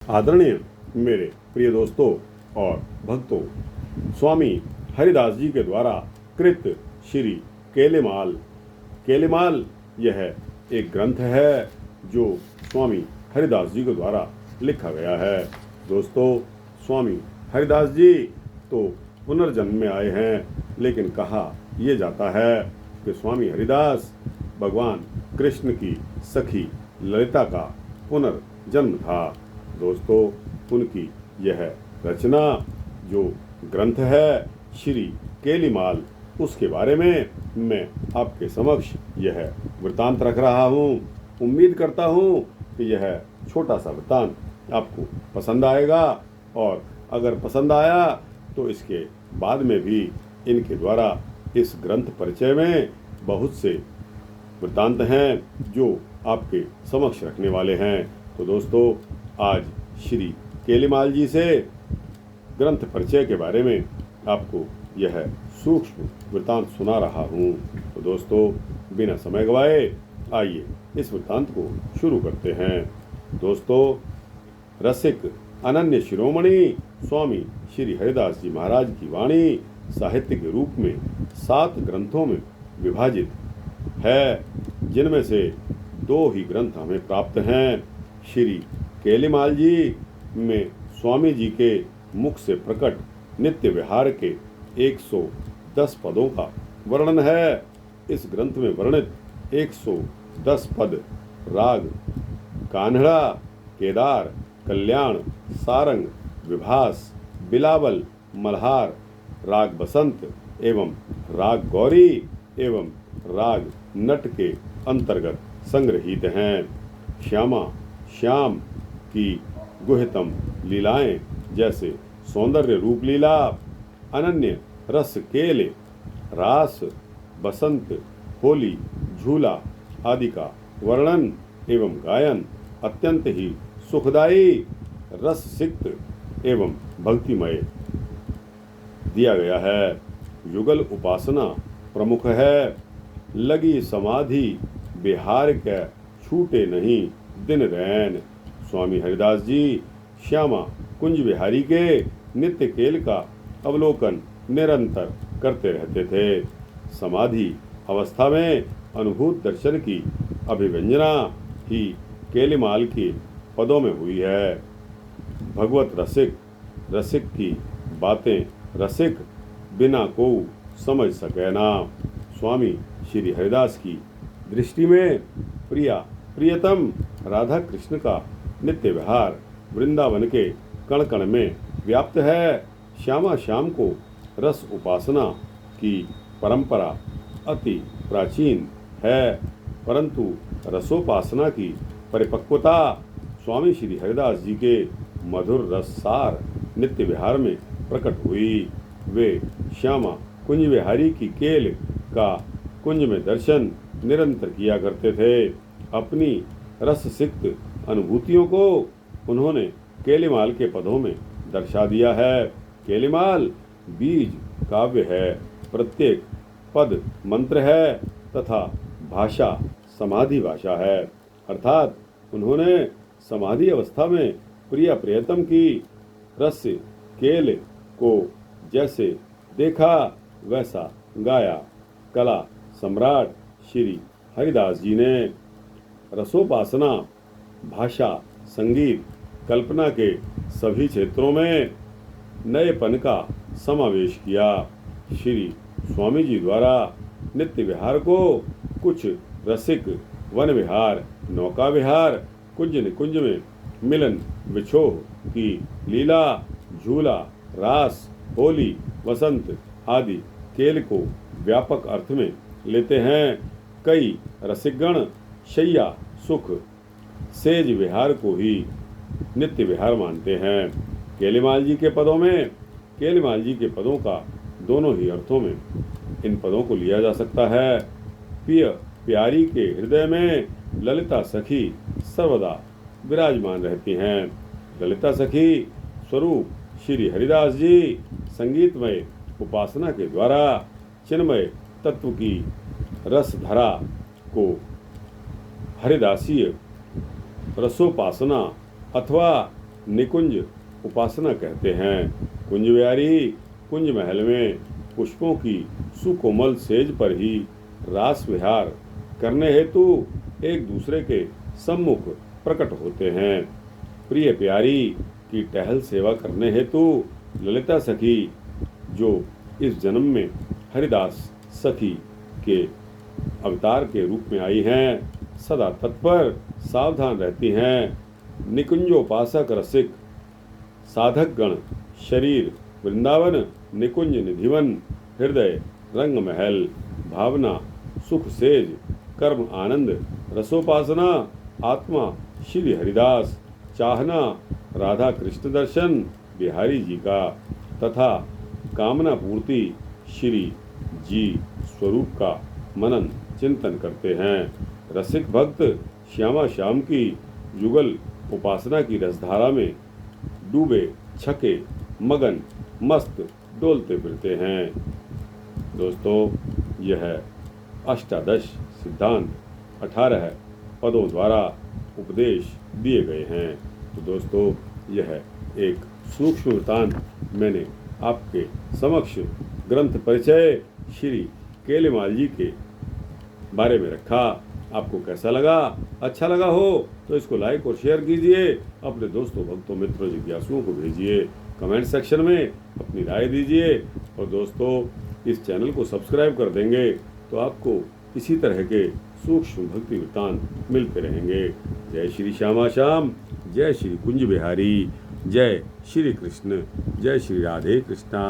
आदरणीय मेरे प्रिय दोस्तों और भक्तों, स्वामी हरिदास जी के द्वारा कृत श्री केलेमाल केलेमाल यह एक ग्रंथ है जो स्वामी हरिदास जी के द्वारा लिखा गया है। दोस्तों, स्वामी हरिदास जी तो पुनर्जन्म में आए हैं, लेकिन कहा यह जाता है कि स्वामी हरिदास भगवान कृष्ण की सखी ललिता का पुनर्जन्म था। दोस्तों, उनकी यह रचना जो ग्रंथ है श्री केलीमाल, उसके बारे में मैं आपके समक्ष यह वृतांत रख रहा हूँ। उम्मीद करता हूँ कि यह छोटा सा वृतांत आपको पसंद आएगा, और अगर पसंद आया तो इसके बाद में भी इनके द्वारा इस ग्रंथ परिचय में बहुत से वृतांत हैं जो आपके समक्ष रखने वाले हैं। तो दोस्तों, आज श्री केलीमाल जी से ग्रंथ परिचय के बारे में आपको यह सूक्ष्म वृतांत सुना रहा हूँ। तो दोस्तों, बिना समय गवाए आइए इस वृतांत को शुरू करते हैं। दोस्तों, रसिक अनन्य शिरोमणि स्वामी श्री हरिदास जी महाराज की वाणी साहित्य के रूप में 7 ग्रंथों में विभाजित है, जिनमें से 2 ही ग्रंथ हमें प्राप्त हैं। श्री केलीमाल जी में स्वामी जी के मुख से प्रकट नित्य विहार के 110 पदों का वर्णन है। इस ग्रंथ में वर्णित 110 पद राग कान्हड़ा, केदार, कल्याण, सारंग, विभास, बिलावल, मल्हार, राग बसंत एवं राग गौरी एवं राग नट के अंतर्गत संग्रहित हैं। श्याम की गुह्यतम लीलाएं जैसे सौंदर्य रूप लीला, अनन्य रस केले, रास, बसंत, होली, झूला आदि का वर्णन एवं गायन अत्यंत ही सुखदायी, रस सिक्त एवं भक्तिमय दिया गया है। युगल उपासना प्रमुख है। लगी समाधि बिहार के छूटे नहीं दिन रैन। स्वामी हरिदास जी श्यामा कुंज बिहारी के नित्य केल का अवलोकन निरंतर करते रहते थे। समाधि अवस्था में अनुभूत दर्शन की अभिव्यंजना ही केलीमाल के पदों में हुई है। भगवत रसिक की बातें रसिक बिना को समझ सके ना। स्वामी श्री हरिदास की दृष्टि में प्रियतम राधा कृष्ण का नित्य विहार वृंदावन के कण कण में व्याप्त है। श्यामा श्याम को रस उपासना की परंपरा अति प्राचीन है, परंतु रसोपासना की परिपक्वता स्वामी श्री हरिदास जी के मधुर रससार नित्य विहार में प्रकट हुई। वे श्यामा कुंज विहारी की केल का कुंज में दर्शन निरंतर किया करते थे। अपनी रस सिक्त अनुभूतियों को उन्होंने केलीमाल के पदों में दर्शा दिया है। केलीमाल बीज काव्य है, प्रत्येक पद मंत्र है तथा भाषा समाधि भाषा है, अर्थात उन्होंने समाधि अवस्था में प्रियतम की रस केल को जैसे देखा वैसा गाया। कला सम्राट श्री हरिदास जी ने रसोपासना, भाषा, संगीत, कल्पना के सभी क्षेत्रों में नएपन का समावेश किया। श्री स्वामी जी द्वारा नित्य विहार को कुछ रसिक वन विहार, नौका विहार, कुंज निकुंज में मिलन विछोह की लीला, झूला, रास, होली, वसंत आदि केल को व्यापक अर्थ में लेते हैं। कई रसिकगण शैया सुख सेज विहार को ही नित्य विहार मानते हैं। केलीमाल जी के पदों का दोनों ही अर्थों में इन पदों को लिया जा सकता है। प्यारी के हृदय में ललिता सखी सर्वदा विराजमान रहती हैं। ललिता सखी स्वरूप श्री हरिदास जी संगीतमय उपासना के द्वारा चिन्मय तत्व की रसधारा को हरिदासीय रसोपासना अथवा निकुंज उपासना कहते हैं। कुंज बिहारी कुंज महल में पुष्पों की सुकोमल सेज पर ही रास विहार करने हेतु एक दूसरे के सम्मुख प्रकट होते हैं। प्रिय प्यारी की टहल सेवा करने हेतु ललिता सखी, जो इस जन्म में हरिदास सखी के अवतार के रूप में आई हैं, सदा तत्पर सावधान रहती हैं। निकुंजोपासक रसिक साधक गण शरीर वृंदावन निकुंज निधिवन, हृदय रंग महल भावना सुख सेज, कर्म आनंद रसोपासना, आत्मा श्री हरिदास, चाहना राधा कृष्ण दर्शन बिहारी जी का, तथा कामना पूर्ति श्री जी स्वरूप का मनन चिंतन करते हैं। रसिक भक्त श्यामा श्याम की युगल उपासना की रसधारा में डूबे छके मगन मस्त डोलते फिरते हैं। दोस्तों, यह अष्टादश सिद्धांत 18 पदों द्वारा उपदेश दिए गए हैं। तो दोस्तों, यह एक सूक्ष्म वृत्तांत मैंने आपके समक्ष ग्रंथ परिचय श्री केलेमाल जी के बारे में रखा। आपको कैसा लगा? अच्छा लगा हो तो इसको लाइक और शेयर कीजिए, अपने दोस्तों भक्तों मित्रों जिज्ञासुओं को भेजिए, कमेंट सेक्शन में अपनी राय दीजिए, और दोस्तों इस चैनल को सब्सक्राइब कर देंगे तो आपको इसी तरह के सूक्ष्म भक्ति वृत्तांत मिलते रहेंगे। जय श्री श्यामा श्याम, जय श्री कुंज बिहारी, जय श्री कृष्ण, जय श्री राधे कृष्णा।